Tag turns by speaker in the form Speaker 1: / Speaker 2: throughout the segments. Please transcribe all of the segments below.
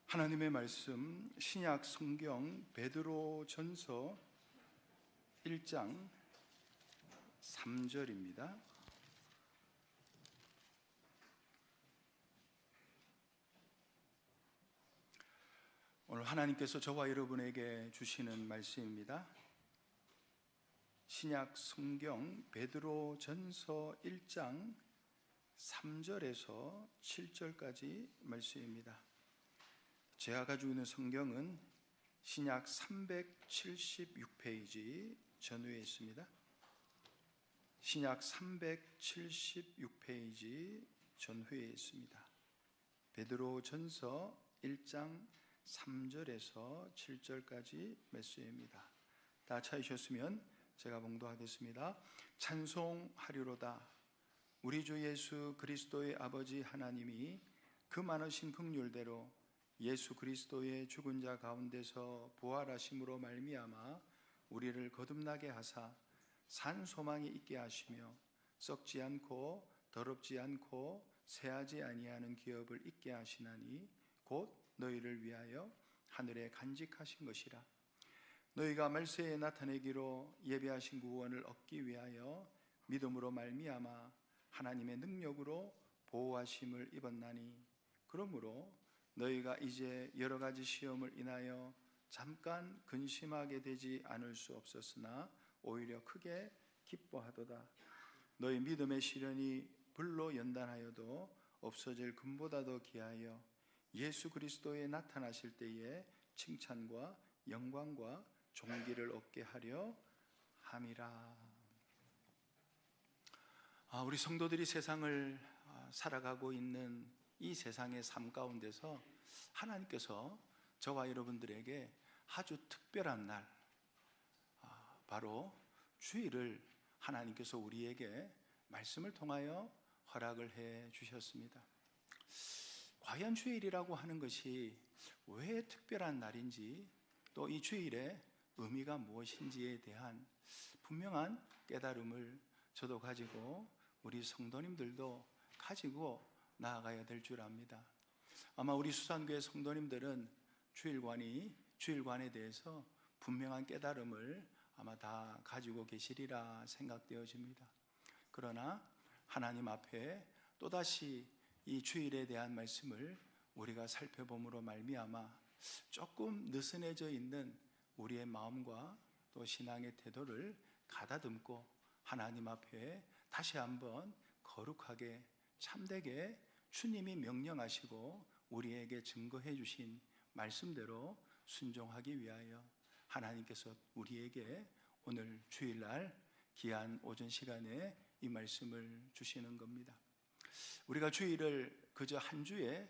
Speaker 1: 하나님의 말씀 신약 성경 베드로전서 1장 3절입니다. 오늘 하나님께서 저와 여러분에게 주시는 말씀입니다. 신약 성경 베드로전서 1장 3절에서 7절까지 말씀입니다. 제가 가지고 있는 성경은 신약 376페이지 전후에 있습니다. 신약 376페이지 전후에 있습니다. 베드로전서 1장 3절에서 7절까지 말씀입니다. 다 찾으셨으면 제가 봉독하겠습니다. 찬송하리로다. 우리 주 예수 그리스도의 아버지 하나님이 그 많으신 긍휼대로 예수 그리스도의 죽은 자 가운데서 부활하심으로 말미암아 우리를 거듭나게 하사 산 소망이 있게 하시며 썩지 않고 더럽지 않고 새하지 아니하는 기업을 있게 하시나니 곧 너희를 위하여 하늘에 간직하신 것이라. 너희가 말세에 나타내기로 예비하신 구원을 얻기 위하여 믿음으로 말미암아 하나님의 능력으로 보호하심을 입었나니, 그러므로 너희가 이제 여러 가지 시험을 인하여 잠깐 근심하게 되지 않을 수 없었으나 오히려 크게 기뻐하도다. 너희 믿음의 시련이 불로 연단하여도 없어질 금보다 더 귀하여 예수 그리스도에 나타나실 때에 칭찬과 영광과 존귀를 얻게 하려 함이라. 우리 성도들이 세상을 살아가고 있는 이 세상의 삶 가운데서 하나님께서 저와 여러분들에게 아주 특별한 날, 바로 주일을 하나님께서 우리에게 말씀을 통하여 허락을 해 주셨습니다. 과연 주일이라고 하는 것이 왜 특별한 날인지, 또 이 주일의 의미가 무엇인지에 대한 분명한 깨달음을 저도 가지고 우리 성도님들도 가지고 나아가야 될 줄 압니다. 아마 우리 수산교회 성도님들은 주일관에 대해서 분명한 깨달음을 아마 다 가지고 계시리라 생각되어집니다. 그러나 하나님 앞에 또다시 이 주일에 대한 말씀을 우리가 살펴봄으로 말미암아 조금 느슨해져 있는 우리의 마음과 또 신앙의 태도를 가다듬고 하나님 앞에 다시 한번 거룩하게 참되게 주님이 명령하시고 우리에게 증거해 주신 말씀대로 순종하기 위하여 하나님께서 우리에게 오늘 주일날 귀한 오전 시간에 이 말씀을 주시는 겁니다. 우리가 주일을 그저 한 주의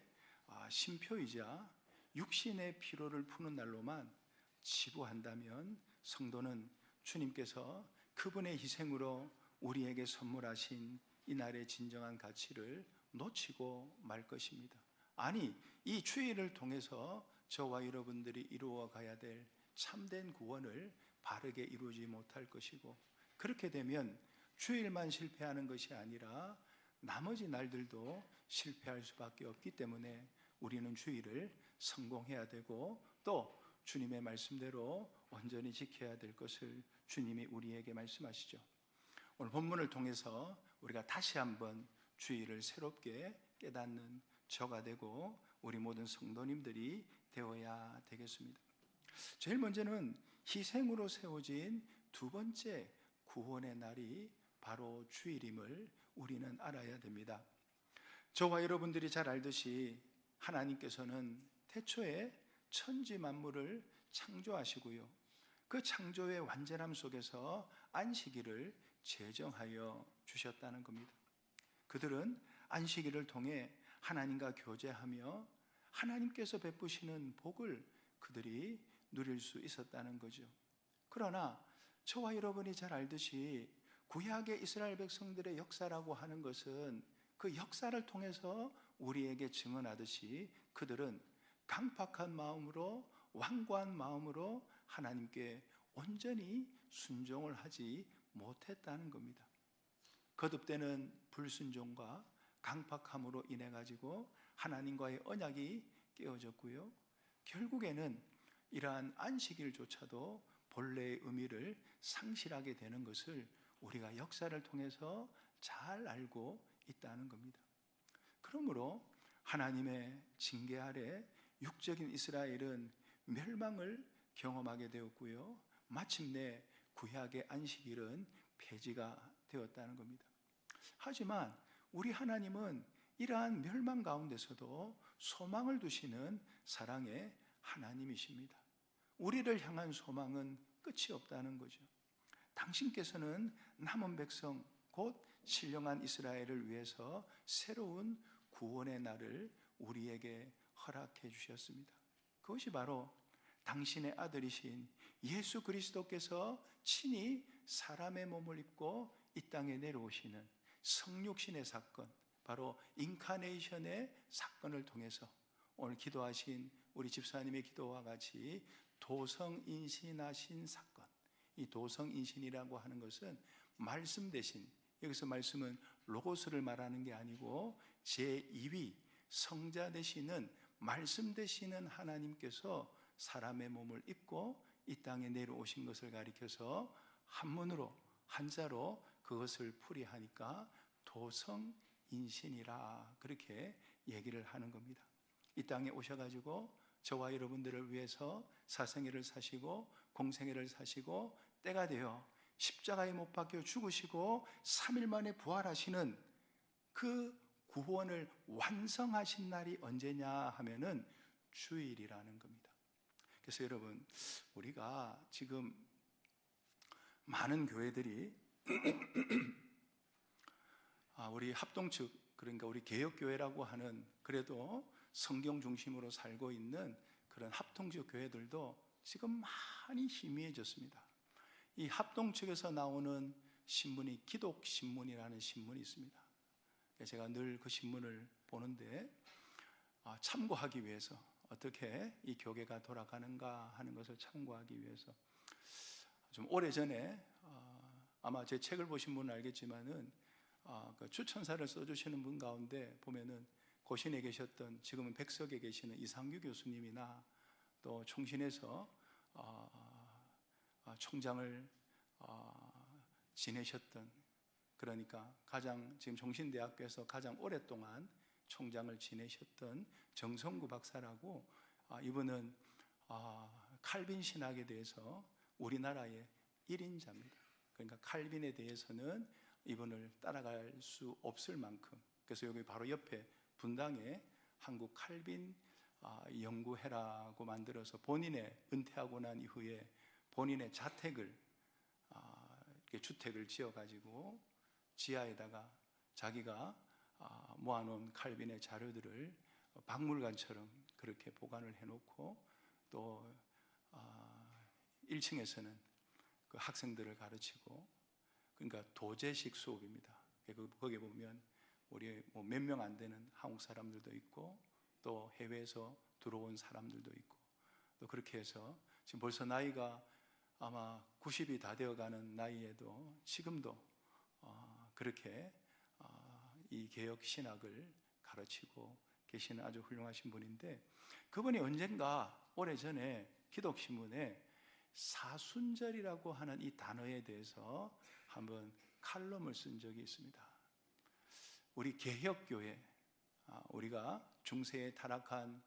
Speaker 1: 쉼표이자 육신의 피로를 푸는 날로만 치부한다면 성도는 주님께서 그분의 희생으로 우리에게 선물하신 이 날의 진정한 가치를 놓치고 말 것입니다. 아니, 이 주일을 통해서 저와 여러분들이 이루어 가야 될 참된 구원을 바르게 이루지 못할 것이고, 그렇게 되면 주일만 실패하는 것이 아니라 나머지 날들도 실패할 수밖에 없기 때문에 우리는 주일을 성공해야 되고 또 주님의 말씀대로 온전히 지켜야 될 것을 주님이 우리에게 말씀하시죠. 오늘 본문을 통해서 우리가 다시 한번 주일을 새롭게 깨닫는 저가 되고 우리 모든 성도님들이 되어야 되겠습니다. 제일 먼저는 희생으로 세워진 두 번째 구원의 날이 바로 주일임을 우리는 알아야 됩니다. 저와 여러분들이 잘 알듯이 하나님께서는 태초에 천지 만물을 창조하시고요, 그 창조의 완전함 속에서 안식일을 제정하여 주셨다는 겁니다. 그들은 안식일을 통해 하나님과 교제하며 하나님께서 베푸시는 복을 그들이 누릴 수 있었다는 거죠. 그러나 저와 여러분이 잘 알듯이 구약의 이스라엘 백성들의 역사라고 하는 것은 그 역사를 통해서 우리에게 증언하듯이 그들은 강팍한 마음으로, 완고한 마음으로 하나님께 온전히 순종을 하지 못했다는 겁니다. 거듭되는 불순종과 강팍함으로 인해 가지고 하나님과의 언약이 깨어졌고요, 결국에는 이러한 안식일조차도 본래의 의미를 상실하게 되는 것을 우리가 역사를 통해서 잘 알고 있다는 겁니다. 그러므로 하나님의 징계 아래 육적인 이스라엘은 멸망을 경험하게 되었고요, 마침내 구약의 안식일은 폐지가 되었다는 겁니다. 하지만 우리 하나님은 이러한 멸망 가운데서도 소망을 두시는 사랑의 하나님이십니다. 우리를 향한 소망은 끝이 없다는 거죠. 당신께서는 남은 백성 곧 신령한 이스라엘을 위해서 새로운 구원의 날을 우리에게 허락해 주셨습니다. 그것이 바로 당신의 아들이신 예수 그리스도께서 친히 사람의 몸을 입고 이 땅에 내려오시는 성육신의 사건, 바로 인카네이션의 사건을 통해서 오늘 기도하신 우리 집사님의 기도와 같이 도성인신하신 사건, 이 도성인신이라고 하는 것은 말씀 대신, 여기서 말씀은 로고스를 말하는 게 아니고 제2위 성자 되시는 말씀 되시는 하나님께서 사람의 몸을 입고 이 땅에 내려오신 것을 가리켜서 한문으로, 한자로 그것을 풀이하니까 도성인신이라 그렇게 얘기를 하는 겁니다. 이 땅에 오셔가지고 저와 여러분들을 위해서 사생애를 사시고 공생애를 사시고 때가 되어 십자가에 못 박혀 죽으시고 3일 만에 부활하시는 그 구원을 완성하신 날이 언제냐 하면은 주일이라는 겁니다. 그래서 여러분, 우리가 지금 많은 교회들이 우리 합동 측, 그러니까 우리 개혁교회라고 하는, 그래도 성경 중심으로 살고 있는 그런 합동 측 교회들도 지금 많이 희미해졌습니다. 이 합동 측에서 나오는 신문이 기독신문이라는 신문이 있습니다. 제가 늘 그 신문을 보는데 참고하기 위해서, 어떻게 이 교계가 돌아가는가 하는 것을 참고하기 위해서 좀 오래전에 아마 제 책을 보신 분은 알겠지만은 그 추천사를 써주시는 분 가운데 보면은 고신에 계셨던, 지금은 백석에 계시는 이상규 교수님이나 또 총신에서 총장을 지내셨던, 그러니까 가장 지금 종신대학교에서 가장 오랫동안 총장을 지내셨던 정성구 박사라고, 이분은 칼빈 신학에 대해서 우리나라의 1인자입니다. 그러니까 칼빈에 대해서는 이분을 따라갈 수 없을 만큼, 그래서 여기 바로 옆에 분당에 한국 칼빈 연구회라고 만들어서 본인의 은퇴하고 난 이후에 본인의 자택을 주택을 지어가지고 지하에다가 자기가 모아놓은 칼빈의 자료들을 박물관처럼 그렇게 보관을 해놓고, 또 1층에서는 그 학생들을 가르치고, 그러니까 도제식 수업입니다. 거기 보면 우리 몇 명 안 되는 한국 사람들도 있고 또 해외에서 들어온 사람들도 있고, 또 그렇게 해서 지금 벌써 나이가 아마 90이 다 되어가는 나이에도 지금도 그렇게 이 개혁 신학을 가르치고 계시는 아주 훌륭하신 분인데, 그분이 언젠가 오래전에 기독신문에 사순절이라고 하는 이 단어에 대해서 한번 칼럼을 쓴 적이 있습니다. 우리 개혁교회, 우리가 중세에 타락한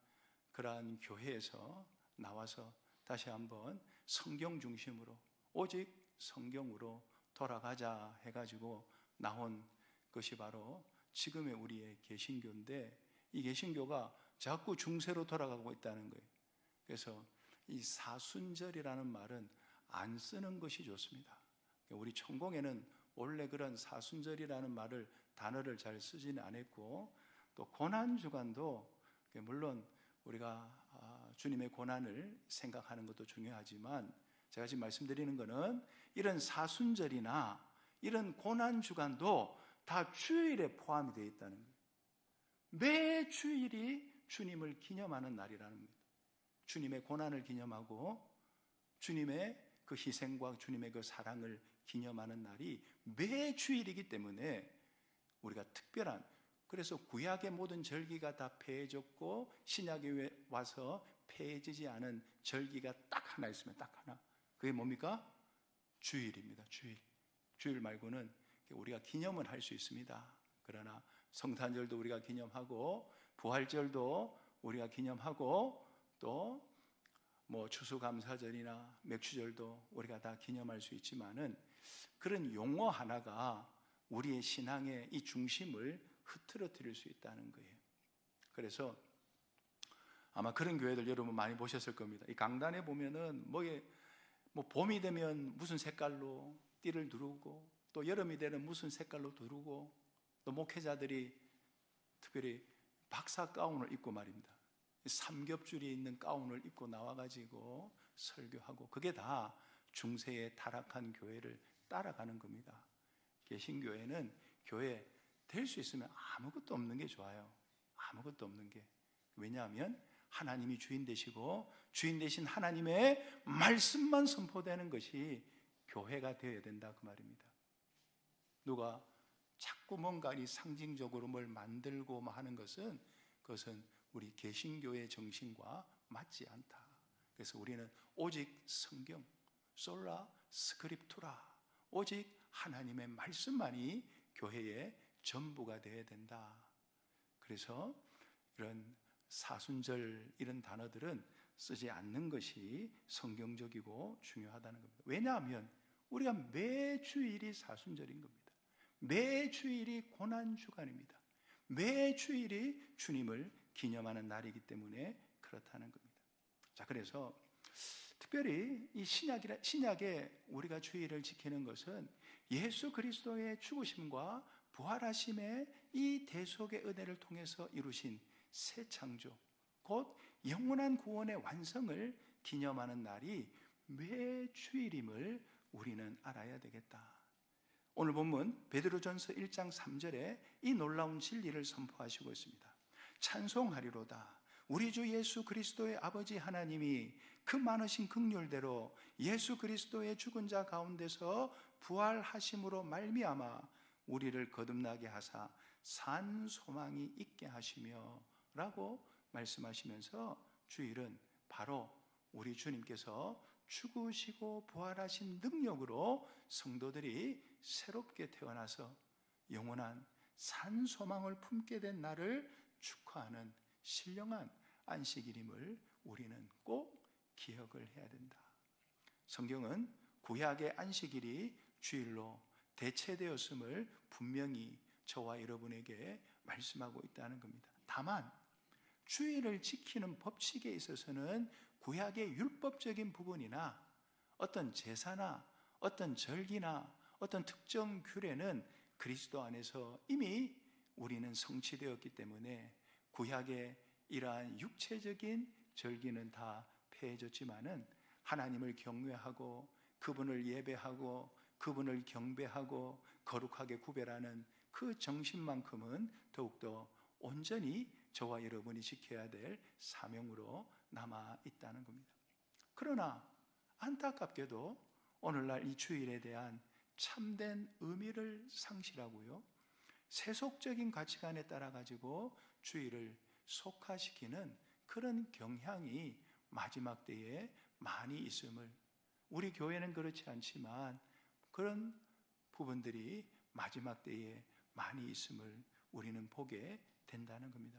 Speaker 1: 그러한 교회에서 나와서 다시 한번 성경 중심으로, 오직 성경으로 돌아가자 해가지고 나온 것이 바로 지금의 우리의 개신교인데, 이 개신교가 자꾸 중세로 돌아가고 있다는 거예요. 그래서 이 사순절이라는 말은 안 쓰는 것이 좋습니다. 우리 천공에는 원래 그런 사순절이라는 말을, 단어를 잘 쓰지는 않았고, 또 고난주간도 물론 우리가 주님의 고난을 생각하는 것도 중요하지만, 제가 지금 말씀드리는 것은 이런 사순절이나 이런 고난주간도 다 주일에 포함이 되어 있다는 거예요. 매 주일이 주님을 기념하는 날이라는 겁니다. 주님의 고난을 기념하고 주님의 그 희생과 주님의 그 사랑을 기념하는 날이 매 주일이기 때문에 우리가 특별한, 그래서 구약의 모든 절기가 다 폐해졌고 신약에 와서 폐해지지 않은 절기가 딱 하나 있으면 딱 하나. 그게 뭡니까? 주일입니다. 주일 말고는 우리가 기념을 할 수 있습니다. 그러나 성탄절도 우리가 기념하고 부활절도 우리가 기념하고 또 뭐 추수감사절이나 맥주절도 우리가 다 기념할 수 있지만은 그런 용어 하나가 우리의 신앙의 이 중심을 흐트러뜨릴 수 있다는 거예요. 그래서 아마 그런 교회들 여러분 많이 보셨을 겁니다. 이 강단에 보면은 뭐 봄이 되면 무슨 색깔로 띠를 두르고 또 여름이 되면 무슨 색깔로 두르고 또 목회자들이 특별히 박사 가운을 입고 말입니다. 삼겹줄이 있는 가운을 입고 나와가지고 설교하고 그게 다 중세의 타락한 교회를 따라가는 겁니다. 개신교회는 교회 될 수 있으면 아무것도 없는 게 좋아요. 아무것도 없는 게. 왜냐하면 하나님이 주인 되시고 주인 되신 하나님의 말씀만 선포되는 것이 교회가 되어야 된다 그 말입니다. 누가 자꾸 뭔가 이 상징적으로 뭘 만들고 하는 것은 그것은 우리 개신교의 정신과 맞지 않다. 그래서 우리는 오직 성경, 솔라 스크립투라, 오직 하나님의 말씀만이 교회의 전부가 되어야 된다. 그래서 이런 사순절 이런 단어들은 쓰지 않는 것이 성경적이고 중요하다는 겁니다. 왜냐하면 우리가 매주일이 사순절인 겁니다. 매주일이 고난주간입니다. 매주일이 주님을 기념하는 날이기 때문에 그렇다는 겁니다. 자, 그래서 특별히 이 신약에 우리가 주일을 지키는 것은 예수 그리스도의 죽으심과 부활하심의 이 대속의 은혜를 통해서 이루신 새 창조, 곧 영원한 구원의 완성을 기념하는 날이 매주일임을 우리는 알아야 되겠다. 오늘 본문 베드로전서 1장 3절에 이 놀라운 진리를 선포하시고 있습니다. 찬송하리로다. 우리 주 예수 그리스도의 아버지 하나님이 그 많으신 긍휼대로 예수 그리스도의 죽은 자 가운데서 부활하심으로 말미암아 우리를 거듭나게 하사 산 소망이 있게 하시며 라고 말씀하시면서 주일은 바로 우리 주님께서 죽으시고 부활하신 능력으로 성도들이 새롭게 태어나서 영원한 산 소망을 품게 된 날을 축하하는 신령한 안식일임을 우리는 꼭 기억을 해야 된다. 성경은 구약의 안식일이 주일로 대체되었음을 분명히 저와 여러분에게 말씀하고 있다는 겁니다. 다만 주일을 지키는 법칙에 있어서는 구약의 율법적인 부분이나 어떤 제사나 어떤 절기나 어떤 특정 규례는 그리스도 안에서 이미 우리는 성취되었기 때문에 구약의 이러한 육체적인 절기는 다 폐해졌지만은 하나님을 경외하고 그분을 예배하고 그분을 경배하고 거룩하게 구별하는 그 정신만큼은 더욱더 온전히 저와 여러분이 지켜야 될 사명으로 남아 있다는 겁니다. 그러나 안타깝게도 오늘날 이 주일에 대한 참된 의미를 상실하고요, 세속적인 가치관에 따라 가지고 주일을 속화시키는 그런 경향이 마지막 때에 많이 있음을, 우리 교회는 그렇지 않지만 그런 부분들이 마지막 때에 많이 있음을 우리는 보게 된다는 겁니다.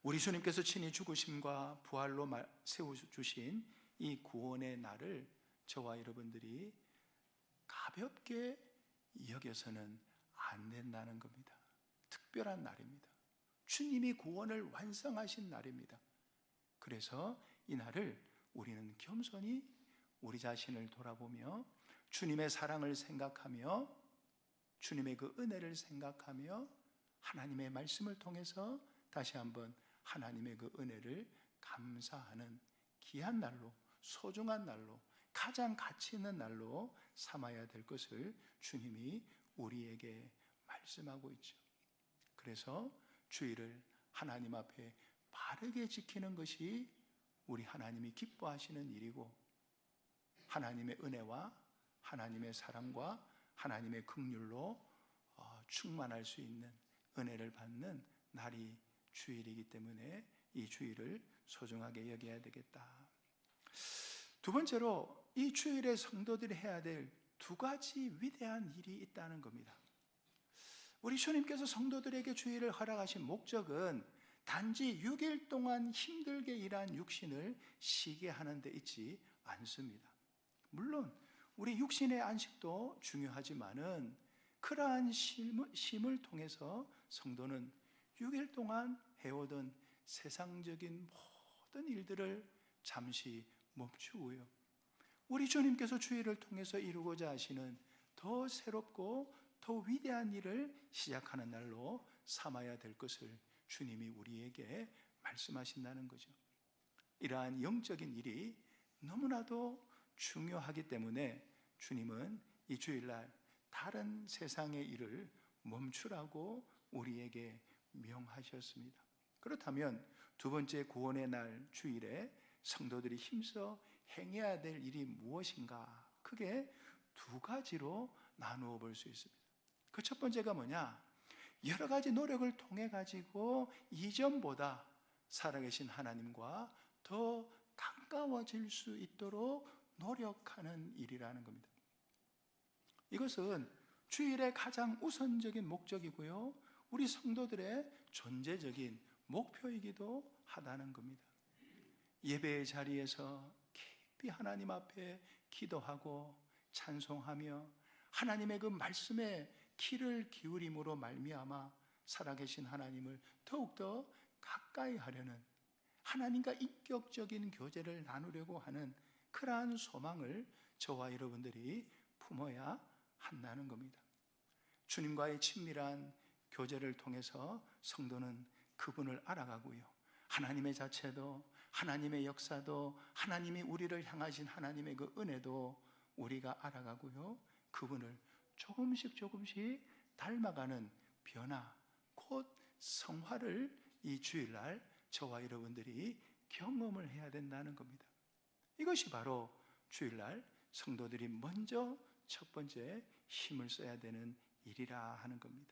Speaker 1: 우리 주님께서 친히 죽으심과 부활로 세워주신 이 구원의 날을 저와 여러분들이 가볍게 여겨서는 안 된다는 겁니다. 특별한 날입니다. 주님이 구원을 완성하신 날입니다. 그래서 이 날을 우리는 겸손히 우리 자신을 돌아보며 주님의 사랑을 생각하며 주님의 그 은혜를 생각하며 하나님의 말씀을 통해서 다시 한번 하나님의 그 은혜를 감사하는 귀한 날로, 소중한 날로, 가장 가치 있는 날로 삼아야 될 것을 주님이 우리에게 말씀하고 있죠. 그래서 주일을 하나님 앞에 바르게 지키는 것이 우리 하나님이 기뻐하시는 일이고, 하나님의 은혜와 하나님의 사랑과 하나님의 긍휼로 충만할 수 있는 은혜를 받는 날이 주일이기 때문에 이 주일을 소중하게 여겨야 되겠다. 두 번째로 이 주일에 성도들이 해야 될 두 가지 위대한 일이 있다는 겁니다. 우리 주님께서 성도들에게 주일을 허락하신 목적은 단지 6일 동안 힘들게 일한 육신을 쉬게 하는 데 있지 않습니다. 물론 우리 육신의 안식도 중요하지만은 그러한 쉼을 통해서 성도는 6일 동안 해오던 세상적인 모든 일들을 잠시 멈추고요, 우리 주님께서 주일을 통해서 이루고자 하시는 더 새롭고 더 위대한 일을 시작하는 날로 삼아야 될 것을 주님이 우리에게 말씀하신다는 거죠. 이러한 영적인 일이 너무나도 중요하기 때문에 주님은 이 주일날 다른 세상의 일을 멈추라고 우리에게 명하셨습니다. 그렇다면 두 번째 구원의 날 주일에 성도들이 힘써 행해야 될 일이 무엇인가? 크게 두 가지로 나누어 볼 수 있습니다. 그 첫 번째가 뭐냐? 여러 가지 노력을 통해 가지고 이전보다 살아계신 하나님과 더 가까워질 수 있도록 노력하는 일이라는 겁니다. 이것은 주일의 가장 우선적인 목적이고요, 우리 성도들의 존재적인 목표이기도 하다는 겁니다. 예배의 자리에서 깊이 하나님 앞에 기도하고 찬송하며 하나님의 그 말씀에 귀를 기울임으로 말미암아 살아계신 하나님을 더욱더 가까이 하려는, 하나님과 인격적인 교제를 나누려고 하는 그러한 소망을 저와 여러분들이 품어야 한다는 겁니다. 주님과의 친밀한 교제를 통해서 성도는 그분을 알아가고요, 하나님의 자체도, 하나님의 역사도, 하나님이 우리를 향하신 하나님의 그 은혜도 우리가 알아가고요, 그분을 조금씩 닮아가는 변화, 곧 성화를 이 주일날 저와 여러분들이 경험을 해야 된다는 겁니다. 이것이 바로 주일날 성도들이 먼저 첫 번째 힘을 써야 되는 일이라 하는 겁니다.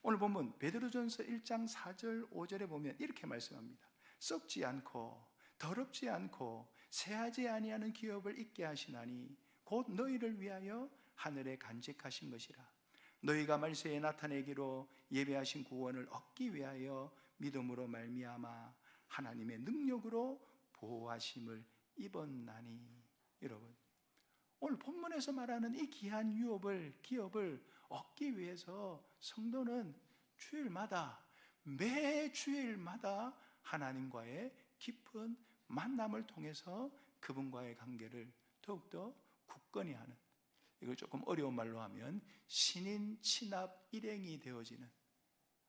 Speaker 1: 오늘 본문 베드로전서 1장 4절 5절에 보면 이렇게 말씀합니다. 썩지 않고 더럽지 않고 새하지 아니하는 기업을 잊게 하시나니 곧 너희를 위하여 하늘에 간직하신 것이라. 너희가 말세에 나타내기로 예배하신 구원을 얻기 위하여 믿음으로 말미암아 하나님의 능력으로 보호하심을 입었나니. 여러분, 오늘 본문에서 말하는 이 귀한 기업을 얻기 위해서 성도는 주일마다, 매 주일마다 하나님과의 깊은 만남을 통해서 그분과의 관계를 더욱더 굳건히 하는, 이걸 조금 어려운 말로 하면 신인 친합 일행이 되어지는,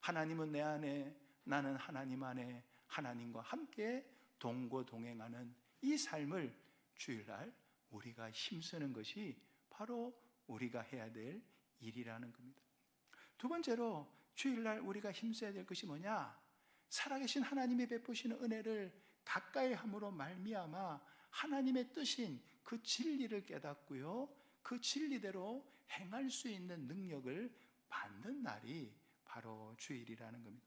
Speaker 1: 하나님은 내 안에, 나는 하나님 안에, 하나님과 함께 동거동행하는 이 삶을 주일날 우리가 힘쓰는 것이 바로 우리가 해야 될 일이라는 겁니다. 두 번째로 주일날 우리가 힘써야 될 것이 뭐냐? 살아계신 하나님이 베푸시는 은혜를 가까이 함으로 말미암아 하나님의 뜻인 그 진리를 깨닫고요, 그 진리대로 행할 수 있는 능력을 받는 날이 바로 주일이라는 겁니다.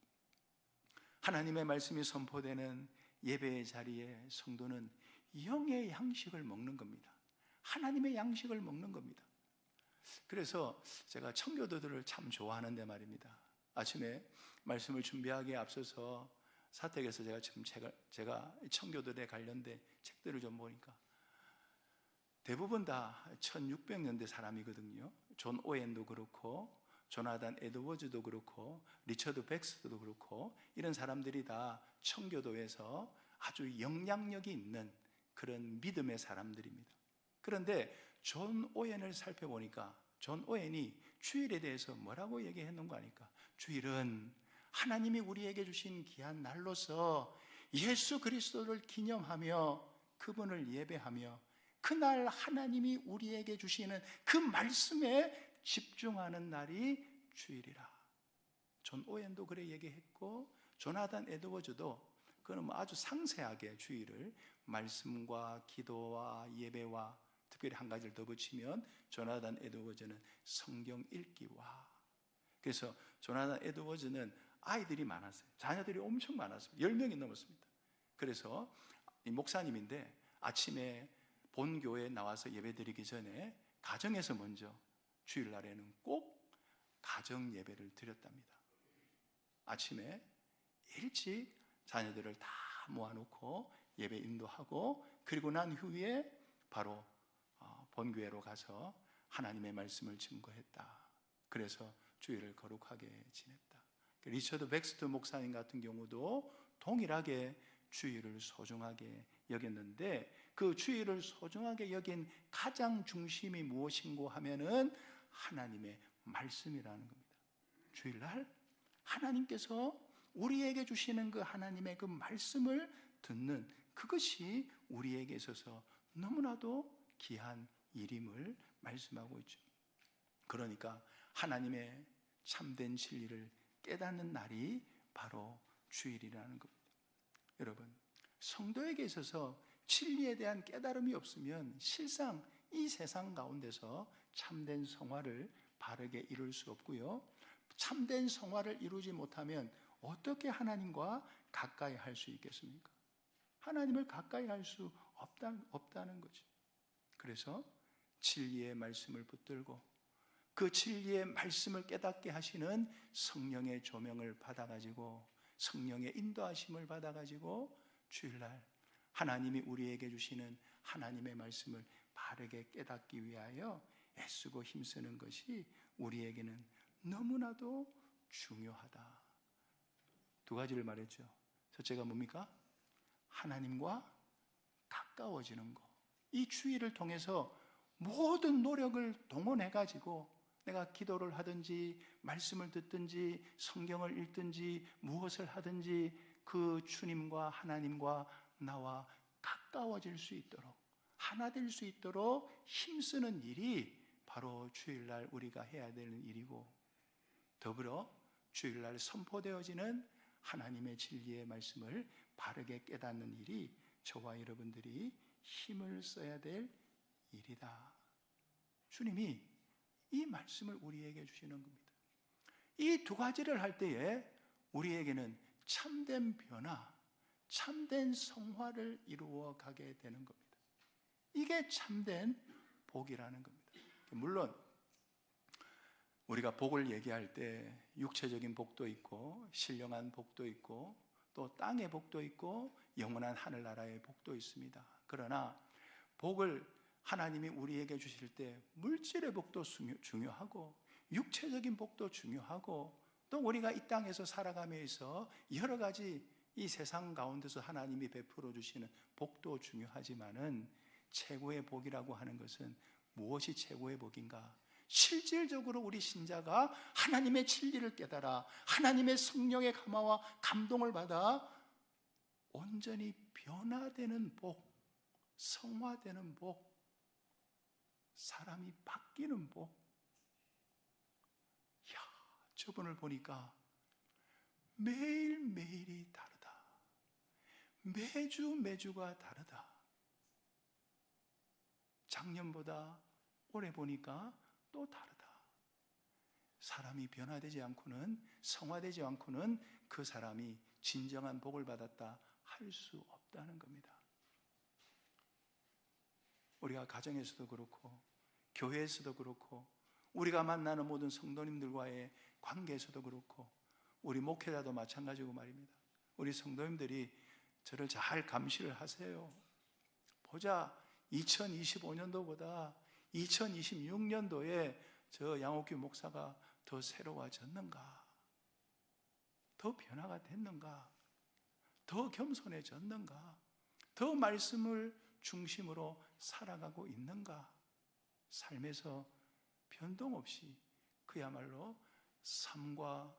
Speaker 1: 하나님의 말씀이 선포되는 예배의 자리에 성도는 영의 양식을 먹는 겁니다. 하나님의 양식을 먹는 겁니다. 그래서 제가 청교도들을 참 좋아하는데 말입니다. 아침에 말씀을 준비하기에 앞서서 사택에서 제가 청교도에 관련된 책들을 좀 보니까 대부분 다 1600년대 사람이거든요. 존 오웬도 그렇고, 조나단 에드워즈도 그렇고, 리처드 백스도 그렇고, 이런 사람들이 다 청교도에서 아주 영향력이 있는 그런 믿음의 사람들입니다. 그런데 존 오웬을 살펴보니까 존 오웬이 주일에 대해서 뭐라고 얘기했는가 하니까, 주일은 하나님이 우리에게 주신 귀한 날로서 예수 그리스도를 기념하며 그분을 예배하며 그날 하나님이 우리에게 주시는 그 말씀에 집중하는 날이 주일이라. 존 오웬도 그래 얘기했고, 조나단 에드워즈도 그는 아주 상세하게 주일을 말씀과 기도와 예배와, 특별히 한 가지를 더 붙이면 조나단 에드워즈는 성경 읽기와 그래서 조나단 에드워즈는 아이들이 많았어요. 자녀들이 엄청 많았습니다. 10명이 넘었습니다. 그래서 이 목사님인데 아침에 본 교회에 나와서 예배드리기 전에 가정에서 먼저 주일날에는 꼭 가정 예배를 드렸답니다. 아침에 일찍 자녀들을 다 모아놓고 예배 인도하고, 그리고 난 후에 바로 본교회로 가서 하나님의 말씀을 증거했다. 그래서 주일을 거룩하게 지냈다. 리처드 백스터 목사님 같은 경우도 동일하게 주일을 소중하게 여겼는데, 그 주일을 소중하게 여긴 가장 중심이 무엇인고 하면은 하나님의 말씀이라는 겁니다. 주일날 하나님께서 우리에게 주시는 그 하나님의 그 말씀을 듣는 그것이 우리에게 있어서 너무나도 귀한 일임을 말씀하고 있죠. 그러니까 하나님의 참된 진리를 깨닫는 날이 바로 주일이라는 겁니다. 여러분, 성도에게 있어서 진리에 대한 깨달음이 없으면 실상 이 세상 가운데서 참된 성화를 바르게 이룰 수 없고요, 참된 성화를 이루지 못하면 어떻게 하나님과 가까이 할 수 있겠습니까? 하나님을 가까이 할 수 없다는 거죠. 그래서 진리의 말씀을 붙들고 그 진리의 말씀을 깨닫게 하시는 성령의 조명을 받아가지고, 성령의 인도하심을 받아가지고 주일날 하나님이 우리에게 주시는 하나님의 말씀을 바르게 깨닫기 위하여 애쓰고 힘쓰는 것이 우리에게는 너무나도 중요하다. 두 가지를 말했죠. 첫째가 뭡니까? 하나님과 가까워지는 것. 이 주일을 통해서 모든 노력을 동원해가지고 내가 기도를 하든지 말씀을 듣든지 성경을 읽든지 무엇을 하든지 그 주님과 하나님과 나와 가까워질 수 있도록, 하나 될 수 있도록 힘쓰는 일이 바로 주일날 우리가 해야 되는 일이고, 더불어 주일날 선포되어지는 하나님의 진리의 말씀을 바르게 깨닫는 일이 저와 여러분들이 힘을 써야 될 일이다. 주님이 이 말씀을 우리에게 주시는 겁니다. 이 두 가지를 할 때에 우리에게는 참된 변화, 참된 성화를 이루어 가게 되는 겁니다. 이게 참된 복이라는 겁니다. 물론 우리가 복을 얘기할 때 육체적인 복도 있고 신령한 복도 있고 또 땅의 복도 있고 영원한 하늘나라의 복도 있습니다. 그러나 복을 하나님이 우리에게 주실 때 물질의 복도 중요하고 육체적인 복도 중요하고, 또 우리가 이 땅에서 살아가면서 여러 가지 이 세상 가운데서 하나님이 베풀어 주시는 복도 중요하지만은 최고의 복이라고 하는 것은 무엇이 최고의 복인가? 실질적으로 우리 신자가 하나님의 진리를 깨달아 하나님의 성령의 감화와 감동을 받아 온전히 변화되는 복, 성화되는 복, 사람이 바뀌는 복. 이야, 저분을 보니까 매일매일이 다르다. 매주가 다르다. 작년보다 올해 보니까 또 다르다. 사람이 변화되지 않고는, 성화되지 않고는 그 사람이 진정한 복을 받았다 할 수 없다는 겁니다. 우리가 가정에서도 그렇고 교회에서도 그렇고 우리가 만나는 모든 성도님들과의 관계에서도 그렇고 우리 목회자도 마찬가지고 말입니다. 우리 성도님들이 저를 잘 감시를 하세요. 보자, 2025년도보다 2026년도에 저 양옥규 목사가 더 새로워졌는가? 더 변화가 됐는가? 더 겸손해졌는가? 더 말씀을 중심으로 살아가고 있는가? 삶에서 변동 없이 그야말로 삶과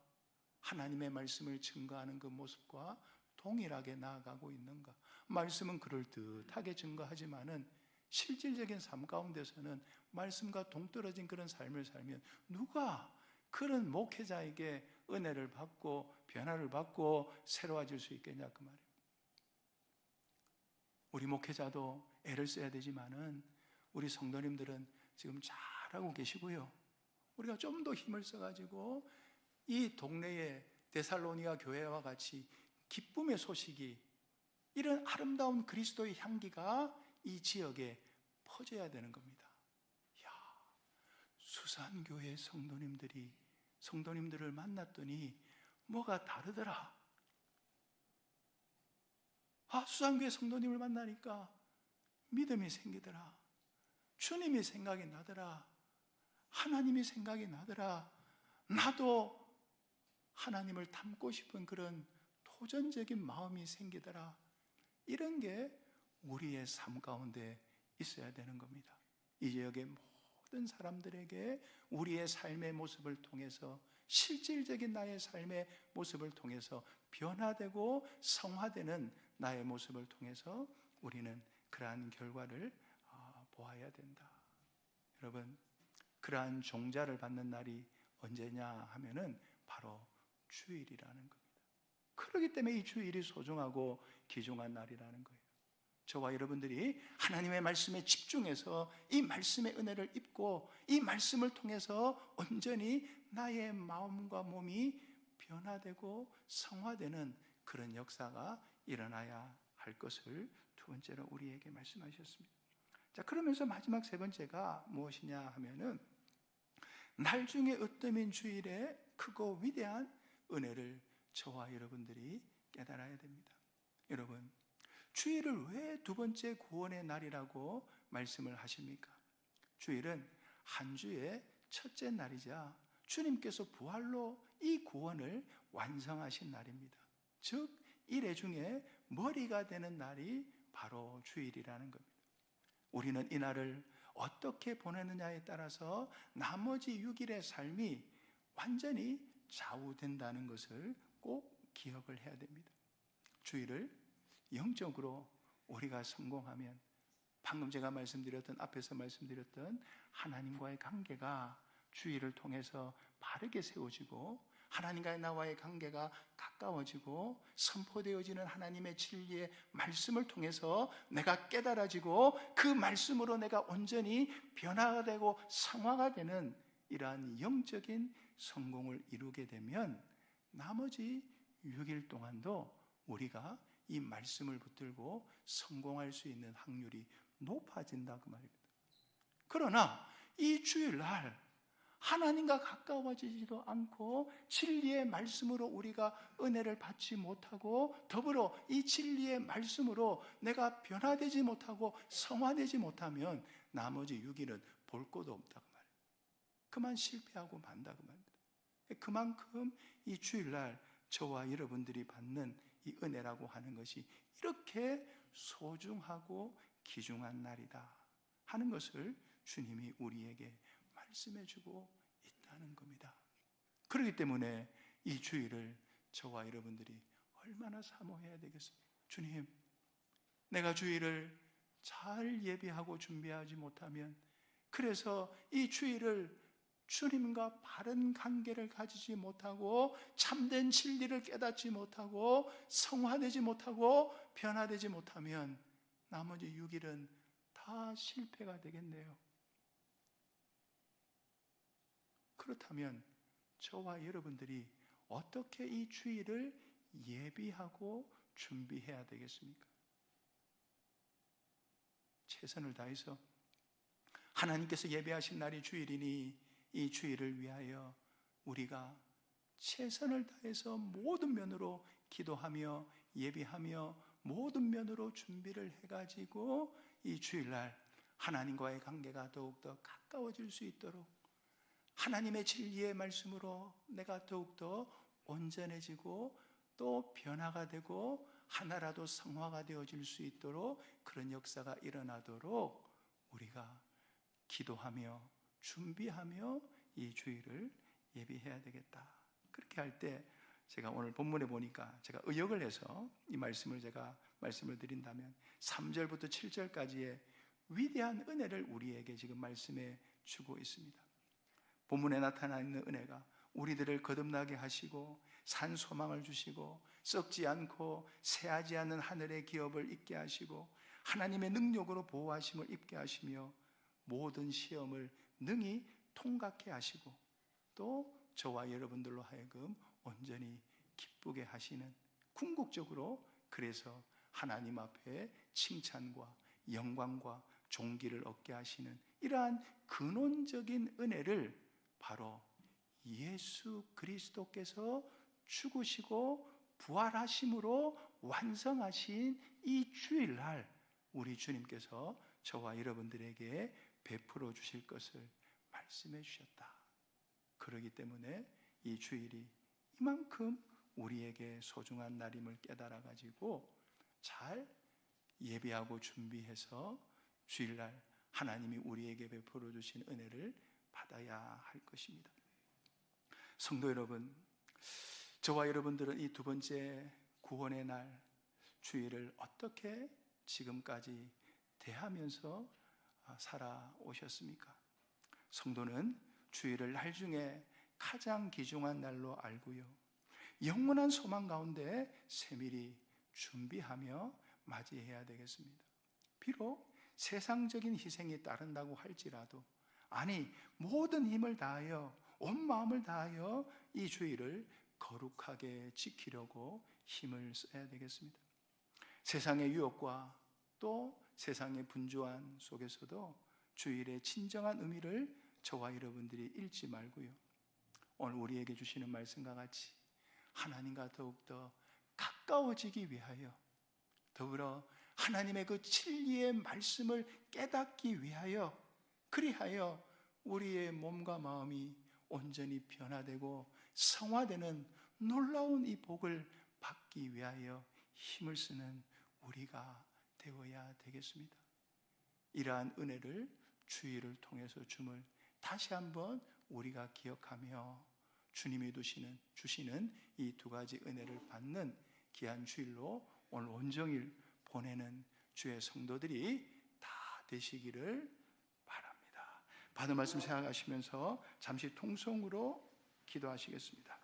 Speaker 1: 하나님의 말씀을 증거하는 그 모습과 동일하게 나아가고 있는가? 말씀은 그럴듯하게 증거하지만은 실질적인 삶 가운데서는 말씀과 동떨어진 그런 삶을 살면 누가 그런 목회자에게 은혜를 받고 변화를 받고 새로워질 수 있겠냐 그 말이에요. 우리 목회자도 애를 써야 되지만은 우리 성도님들은 지금 잘하고 계시고요. 우리가 좀 더 힘을 써가지고 이 동네의 데살로니가 교회와 같이 기쁨의 소식이, 이런 아름다운 그리스도의 향기가 이 지역에 퍼져야 되는 겁니다. 야, 수산교회 성도님들을 만났더니 뭐가 다르더라. 수산교회 성도님을 만나니까 믿음이 생기더라. 주님이 생각이 나더라. 하나님이 생각이 나더라. 나도 하나님을 닮고 싶은 그런 도전적인 마음이 생기더라. 이런 게 우리의 삶 가운데 있어야 되는 겁니다. 이 지역의 모든 사람들에게 우리의 삶의 모습을 통해서, 실질적인 나의 삶의 모습을 통해서 변화되고 성화되는 나의 모습을 통해서 우리는 그러한 결과를 보아야 된다. 여러분, 그러한 종자를 받는 날이 언제냐 하면은 바로 주일이라는 겁니다. 그렇기 때문에 이 주일이 소중하고 귀중한 날이라는 거예요. 저와 여러분들이 하나님의 말씀에 집중해서 이 말씀의 은혜를 입고 이 말씀을 통해서 온전히 나의 마음과 몸이 변화되고 성화되는 그런 역사가 일어나야 할 것을 두 번째로 우리에게 말씀하셨습니다. 자, 그러면서 마지막 세 번째가 무엇이냐 하면은, 날 중에 으뜸인 주일에 크고 위대한 은혜를 저와 여러분들이 깨달아야 됩니다. 여러분, 주일을 왜 두 번째 구원의 날이라고 말씀을 하십니까? 주일은 한 주의 첫째 날이자 주님께서 부활로 이 구원을 완성하신 날입니다. 즉, 일회 중에 머리가 되는 날이 바로 주일이라는 겁니다. 우리는 이 날을 어떻게 보내느냐에 따라서 나머지 6일의 삶이 완전히 좌우된다는 것을 꼭 기억을 해야 됩니다. 주일을 영적으로 우리가 성공하면, 방금 제가 앞에서 말씀드렸던 하나님과의 관계가 주일을 통해서 바르게 세워지고, 하나님과의 나와의 관계가 가까워지고, 선포되어지는 하나님의 진리의 말씀을 통해서 내가 깨달아지고, 그 말씀으로 내가 온전히 변화가 되고 성화가 되는 이러한 영적인 성공을 이루게 되면, 나머지 6일 동안도 우리가 이 말씀을 붙들고 성공할 수 있는 확률이 높아진다, 그 말입니다. 그러나 이 주일날 하나님과 가까워지지도 않고 진리의 말씀으로 우리가 은혜를 받지 못하고, 더불어 이 진리의 말씀으로 내가 변화되지 못하고 성화되지 못하면 나머지 6일은 볼 것도 없다고 말해요. 그만 실패하고 만다고 말입니다. 그만큼 이 주일날 저와 여러분들이 받는 이 은혜라고 하는 것이 이렇게 소중하고 귀중한 날이다 하는 것을 주님이 우리에게 말씀해주고 있다는 겁니다. 그렇기 때문에 이 주일을 저와 여러분들이 얼마나 사모해야 되겠습니까? 주님, 내가 주일을 잘 예비하고 준비하지 못하면, 그래서 이 주일을 주님과 바른 관계를 가지지 못하고, 참된 진리를 깨닫지 못하고, 성화되지 못하고 변화되지 못하면 나머지 6일은 다 실패가 되겠네요. 그렇다면 저와 여러분들이 어떻게 이 주일을 예비하고 준비해야 되겠습니까? 최선을 다해서, 하나님께서 예배하신 날이 주일이니 이 주일을 위하여 우리가 최선을 다해서 모든 면으로 기도하며 예비하며 모든 면으로 준비를 해가지고 이 주일날 하나님과의 관계가 더욱더 가까워질 수 있도록, 하나님의 진리의 말씀으로 내가 더욱더 온전해지고 또 변화가 되고 하나라도 성화가 되어질 수 있도록, 그런 역사가 일어나도록 우리가 기도하며 준비하며 이 주일을 예비해야 되겠다. 그렇게 할 때 제가 오늘 본문에 보니까 제가 의역을 해서 이 말씀을 말씀을 드린다면 3절부터 7절까지의 위대한 은혜를 우리에게 지금 말씀해 주고 있습니다. 본문에 나타나 있는 은혜가 우리들을 거듭나게 하시고 산 소망을 주시고 썩지 않고 새하지 않는 하늘의 기업을 입게 하시고 하나님의 능력으로 보호하심을 입게 하시며 모든 시험을 능히 통과케 하시고 또 저와 여러분들로 하여금 온전히 기쁘게 하시는, 궁극적으로 그래서 하나님 앞에 칭찬과 영광과 존귀를 얻게 하시는 이러한 근원적인 은혜를 바로 예수 그리스도께서 죽으시고 부활하심으로 완성하신 이 주일날 우리 주님께서 저와 여러분들에게 베풀어 주실 것을 말씀해 주셨다. 그러기 때문에 이 주일이 이만큼 우리에게 소중한 날임을 깨달아 가지고 잘 예배하고 준비해서 주일날 하나님이 우리에게 베풀어 주신 은혜를 받아야 할 것입니다. 성도 여러분, 저와 여러분들은 이 두 번째 구원의 날 주일을 어떻게 지금까지 대하면서 살아오셨습니까? 성도는 주일을 날 중에 가장 귀중한 날로 알고요, 영원한 소망 가운데 세밀히 준비하며 맞이해야 되겠습니다. 비록 세상적인 희생이 따른다고 할지라도, 아니 모든 힘을 다하여 온 마음을 다하여 이 주일을 거룩하게 지키려고 힘을 써야 되겠습니다. 세상의 유혹과 또 세상의 분주한 속에서도 주일의 진정한 의미를 저와 여러분들이 잃지 말고요, 오늘 우리에게 주시는 말씀과 같이 하나님과 더욱더 가까워지기 위하여, 더불어 하나님의 그 진리의 말씀을 깨닫기 위하여, 그리하여 우리의 몸과 마음이 온전히 변화되고 성화되는 놀라운 이 복을 받기 위하여 힘을 쓰는 우리가 되어야 되겠습니다. 이러한 은혜를 주일을 통해서 줌을 다시 한번 우리가 기억하며 주님이 주시는 이 두 가지 은혜를 받는 귀한 주일로 오늘 온종일 보내는 주의 성도들이 다 되시기를 바랍니다. 받은 말씀 생각하시면서 잠시 통성으로 기도하시겠습니다.